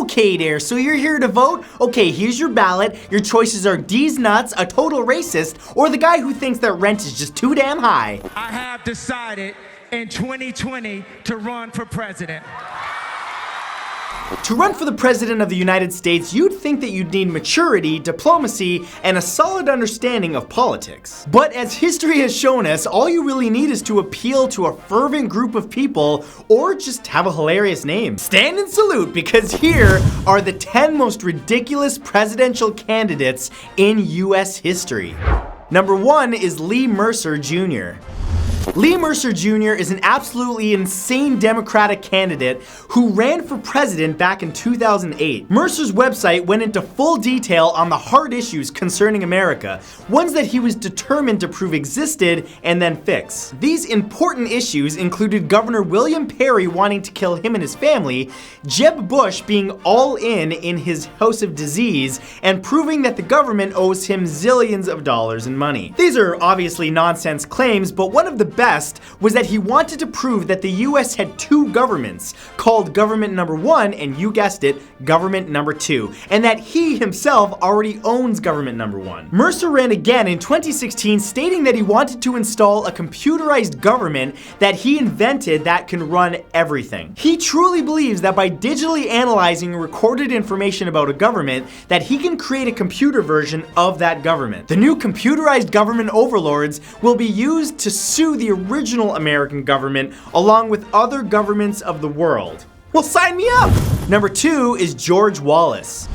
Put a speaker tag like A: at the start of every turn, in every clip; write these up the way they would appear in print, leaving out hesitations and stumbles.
A: Okay there, so you're here to vote? Okay, here's your ballot. Your choices are DEEZ nuts, a total racist, or the guy who thinks that rent is just too damn high.
B: I have decided in 2020 to run for president.
A: To run for the President of the United States, you'd think that you'd need maturity, diplomacy, and a solid understanding of politics. But as history has shown us, all you really need is to appeal to a fervent group of people or just have a hilarious name. Stand and salute, because here are the 10 most ridiculous presidential candidates in US history. Number 1 is Lee Mercer Jr. Lee Mercer Jr. is an absolutely insane Democratic candidate who ran for president back in 2008. Mercer's website went into full detail on the hard issues concerning America, ones that he was determined to prove existed and then fix. These important issues included Governor William Perry wanting to kill him and his family, Jeb Bush being all in his House of Disease, and proving that the government owes him zillions of dollars in money. These are obviously nonsense claims, but one of the best was that he wanted to prove that the US had two governments, called Government Number 1 and, you guessed it, Government Number 2, and that he himself already owns Government Number 1. Mercer ran again in 2016 stating that he wanted to install a computerized government that he invented that can run everything. He truly believes that by digitally analyzing recorded information about a government, that he can create a computer version of that government. The new computerized government overlords will be used to sue the original American government along with other governments of the world. Well, sign me up! Number 2 is George Wallace.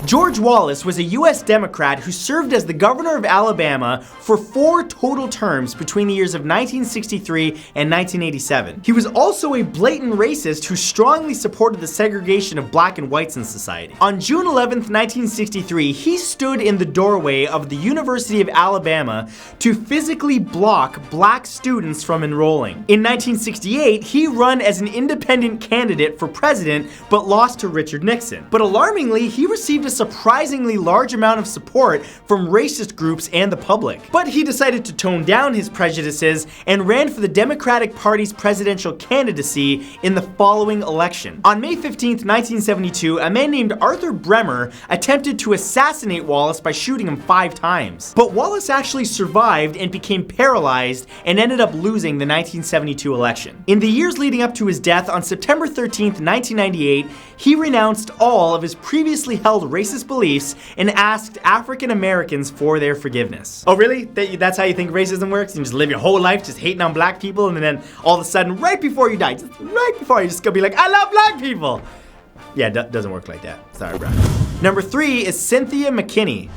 A: George Wallace was a US Democrat who served as the governor of Alabama for 4 total terms between the years of 1963 and 1987. He was also a blatant racist who strongly supported the segregation of black and whites in society. On June 11th, 1963, he stood in the doorway of the University of Alabama to physically block black students from enrolling. In 1968, he ran as an independent candidate for president but lost to Richard Nixon. But alarmingly, he received a surprisingly large amount of support from racist groups and the public. But he decided to tone down his prejudices and ran for the Democratic Party's presidential candidacy in the following election. On May 15th, 1972, a man named Arthur Bremer attempted to assassinate Wallace by shooting him 5 times. But Wallace actually survived and became paralyzed and ended up losing the 1972 election. In the years leading up to his death on September 13th, 1998, he renounced all of his previously held racist beliefs and asked African Americans for their forgiveness. Oh really? That's how you think racism works? You just live your whole life just hating on black people, and then all of a sudden, right before you die, just gonna be like, I love black people! Yeah, doesn't work like that. Sorry, bro. Number 3 is Cynthia McKinney.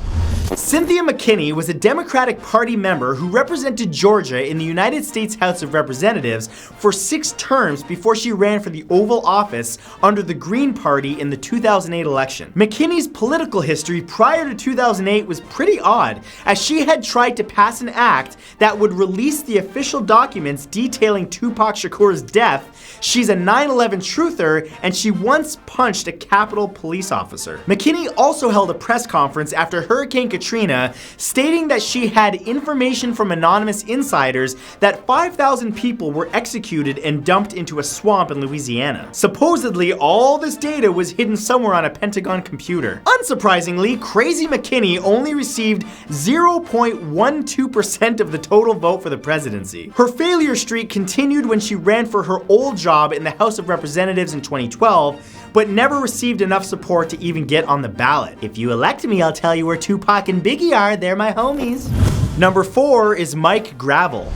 A: Cynthia McKinney was a Democratic Party member who represented Georgia in the United States House of Representatives for 6 terms before she ran for the Oval Office under the Green Party in the 2008 election. McKinney's political history prior to 2008 was pretty odd, as she had tried to pass an act that would release the official documents detailing Tupac Shakur's death. She's a 9/11 truther, and she once punched a Capitol police officer. McKinney also held a press conference after Hurricane Katrina, stating that she had information from anonymous insiders that 5,000 people were executed and dumped into a swamp in Louisiana. Supposedly, all this data was hidden somewhere on a Pentagon computer. Unsurprisingly, Crazy McKinney only received 0.12% of the total vote for the presidency. Her failure streak continued when she ran for her old job in the House of Representatives in 2012, but never received enough support to even get on the ballot. If you elect me, I'll tell you where Tupac and Biggie are. They're my homies. Number 4 is Mike Gravel.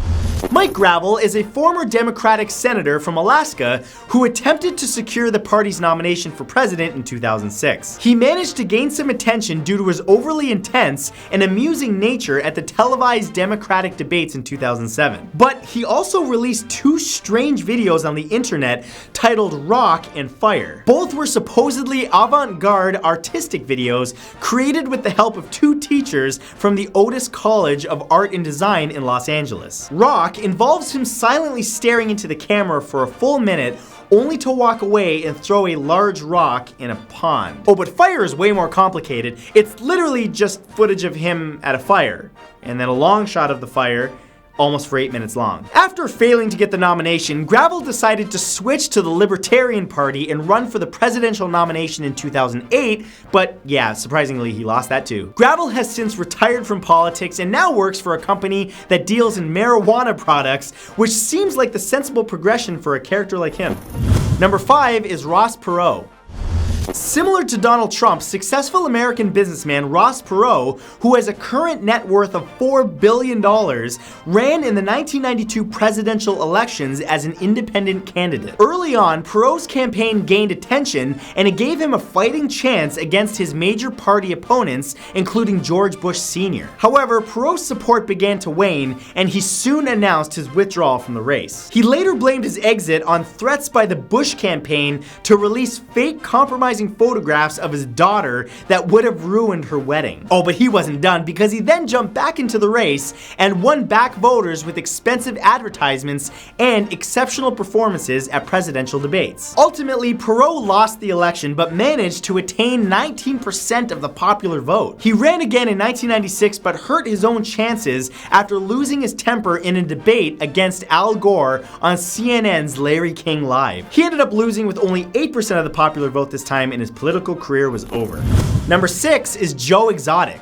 A: Mike Gravel is a former Democratic senator from Alaska who attempted to secure the party's nomination for president in 2006. He managed to gain some attention due to his overly intense and amusing nature at the televised Democratic debates in 2007. But he also released 2 strange videos on the internet titled Rock and Fire. Both were supposedly avant-garde artistic videos created with the help of 2 teachers from the Otis College of Art and Design in Los Angeles. Rock involves him silently staring into the camera for a full minute, only to walk away and throw a large rock in a pond. Oh, but Fire is way more complicated. It's literally just footage of him at a fire, and then a long shot of the fire, almost for 8 minutes long. After failing to get the nomination, Gravel decided to switch to the Libertarian Party and run for the presidential nomination in 2008, but yeah, surprisingly he lost that too. Gravel has since retired from politics and now works for a company that deals in marijuana products, which seems like the sensible progression for a character like him. Number 5 is Ross Perot. Similar to Donald Trump, successful American businessman Ross Perot, who has a current net worth of $4 billion, ran in the 1992 presidential elections as an independent candidate. Early on, Perot's campaign gained attention, and it gave him a fighting chance against his major party opponents, including George Bush Sr. However, Perot's support began to wane, and he soon announced his withdrawal from the race. He later blamed his exit on threats by the Bush campaign to release fake compromising photographs of his daughter that would have ruined her wedding. Oh, but he wasn't done, because he then jumped back into the race and won back voters with expensive advertisements and exceptional performances at presidential debates. Ultimately, Perot lost the election but managed to attain 19% of the popular vote. He ran again in 1996 but hurt his own chances after losing his temper in a debate against Al Gore on CNN's Larry King Live. He ended up losing with only 8% of the popular vote this time, and his political career was over. Number 6 is Joe Exotic.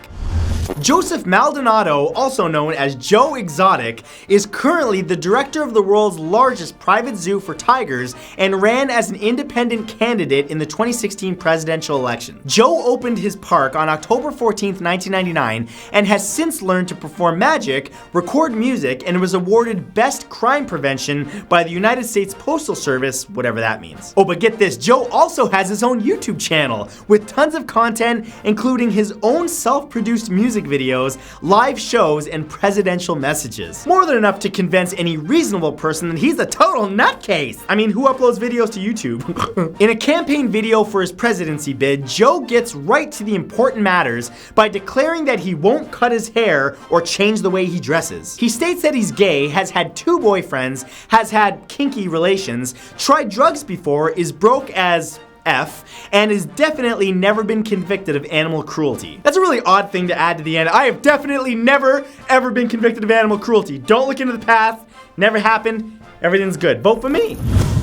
A: Joseph Maldonado, also known as Joe Exotic, is currently the director of the world's largest private zoo for tigers and ran as an independent candidate in the 2016 presidential election. Joe opened his park on October 14, 1999, and has since learned to perform magic, record music, and was awarded Best Crime Prevention by the United States Postal Service, whatever that means. Oh, but get this, Joe also has his own YouTube channel with tons of content, including his own self-produced music videos, live shows, and presidential messages. More than enough to convince any reasonable person that he's a total nutcase. I mean, who uploads videos to YouTube? In a campaign video for his presidency bid, Joe gets right to the important matters by declaring that he won't cut his hair or change the way he dresses. He states that he's gay, has had 2 boyfriends, has had kinky relations, tried drugs before, is broke as F, and has definitely never been convicted of animal cruelty. That's a really odd thing to add to the end. I have definitely never, ever been convicted of animal cruelty. Don't look into the past. Never happened. Everything's good. Vote for me.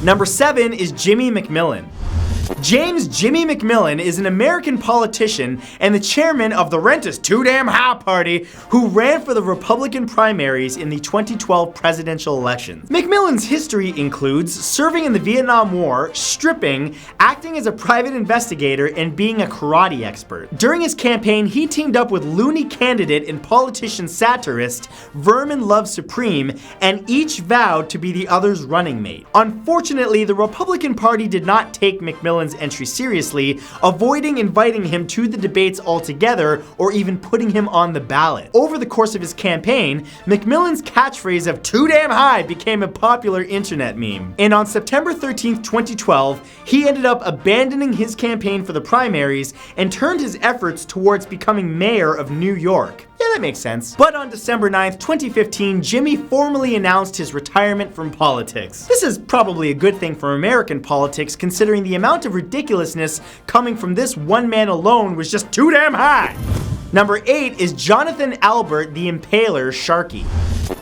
A: Number 7 is Jimmy McMillan. James Jimmy McMillan is an American politician and the chairman of the Rent is Too Damn High party, who ran for the Republican primaries in the 2012 presidential elections. McMillan's history includes serving in the Vietnam War, stripping, acting as a private investigator, and being a karate expert. During his campaign, he teamed up with loony candidate and politician satirist Vermin Love Supreme, and each vowed to be the other's running mate. Unfortunately, the Republican Party did not take McMillan's entry seriously, avoiding inviting him to the debates altogether or even putting him on the ballot. Over the course of his campaign, McMillan's catchphrase of "too damn high" became a popular internet meme. And on September 13th, 2012, he ended up abandoning his campaign for the primaries and turned his efforts towards becoming mayor of New York. Yeah, that makes sense. But on December 9th, 2015, Jimmy formally announced his retirement from politics. This is probably a good thing for American politics, considering the amount of ridiculousness coming from this one man alone was just too damn high. Number 8 is Jonathan Albert the Impaler Sharkey.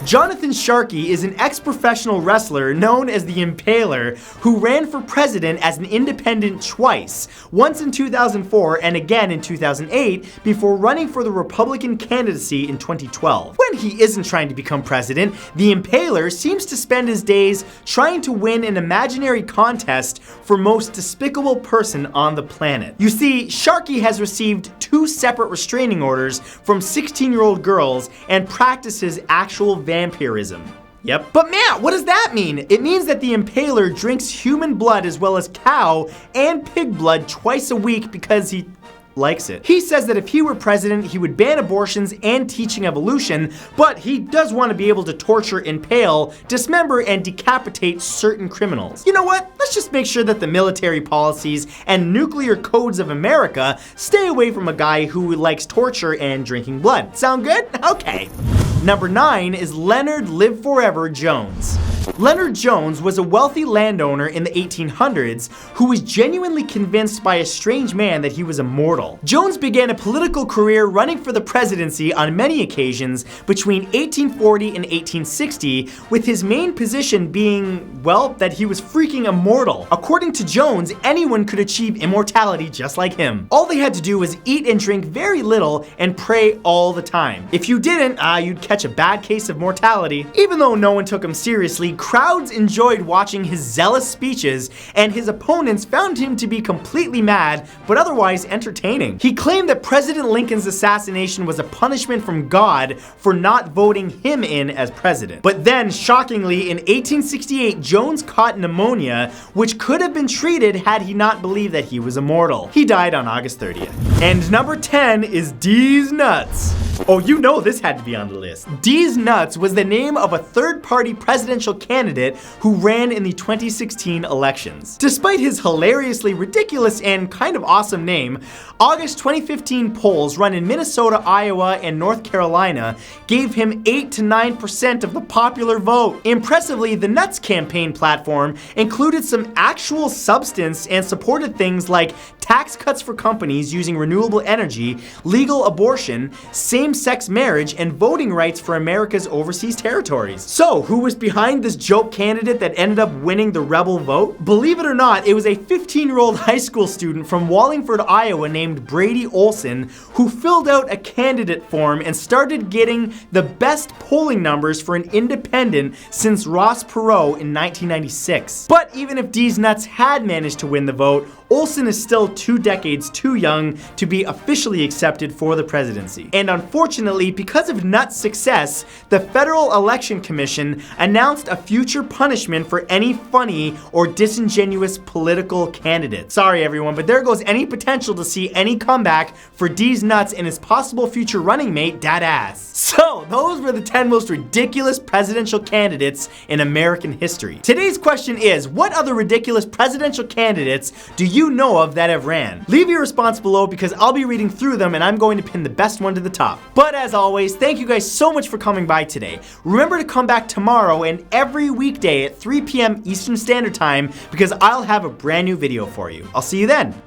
A: Jonathan Sharkey is an ex-professional wrestler known as the Impaler who ran for president as an independent twice, once in 2004 and again in 2008, before running for the Republican candidacy in 2012. When he isn't trying to become president, the Impaler seems to spend his days trying to win an imaginary contest for most despicable person on the planet. You see, Sharkey has received 2 separate restraining orders from 16-year-old girls and practices actual vampirism. Yep. But Matt, what does that mean? It means that the Impaler drinks human blood as well as cow and pig blood twice a week because he likes it. He says that if he were president, he would ban abortions and teaching evolution, but he does want to be able to torture, impale, dismember, and decapitate certain criminals. You know what? Let's just make sure that the military policies and nuclear codes of America stay away from a guy who likes torture and drinking blood. Sound good? Okay. Number 9 is Leonard Live Forever Jones. Leonard Jones was a wealthy landowner in the 1800s who was genuinely convinced by a strange man that he was immortal. Jones began a political career running for the presidency on many occasions between 1840 and 1860, with his main position being, well, that he was freaking immortal. According to Jones, anyone could achieve immortality just like him. All they had to do was eat and drink very little and pray all the time. If you didn't, you'd catch a bad case of mortality. Even though no one took him seriously, crowds enjoyed watching his zealous speeches, and his opponents found him to be completely mad, but otherwise entertaining. He claimed that President Lincoln's assassination was a punishment from God for not voting him in as president. But then, shockingly, in 1868, Jones caught pneumonia, which could have been treated had he not believed that he was immortal. He died on August 30th. And number 10 is DEEZ nuts. Oh, you know this had to be on the list. DEEZ nuts was the name of a third-party presidential candidate who ran in the 2016 elections. Despite his hilariously ridiculous and kind of awesome name, August 2015 polls run in Minnesota, Iowa, and North Carolina gave him 8 to 9% of the popular vote. Impressively, the Nuts campaign platform included some actual substance and supported things like tax cuts for companies using renewable energy, legal abortion, same-sex marriage, and voting rights for America's overseas territories. So, who was behind this joke candidate that ended up winning the rebel vote? Believe it or not, it was a 15-year-old high school student from Wallingford, Iowa named Brady Olson who filled out a candidate form and started getting the best polling numbers for an independent since Ross Perot in 1996. But even if DEEZ nuts had managed to win the vote, Olson is still 2 decades too young to be officially accepted for the presidency. And unfortunately, because of Nutt's success, the Federal Election Commission announced a future punishment for any funny or disingenuous political candidate. Sorry everyone, but there goes any potential to see any comeback for DEEZ nuts and his possible future running mate, Dadass. So, those were the 10 most ridiculous presidential candidates in American history. Today's question is, what other ridiculous presidential candidates do you know of that have ran? Leave your response below because I'll be reading through them and I'm going to pin the best one to the top. But as always, thank you guys so much for coming by today. Remember to come back tomorrow and every weekday at 3 p.m. Eastern Standard Time because I'll have a brand new video for you. I'll see you then.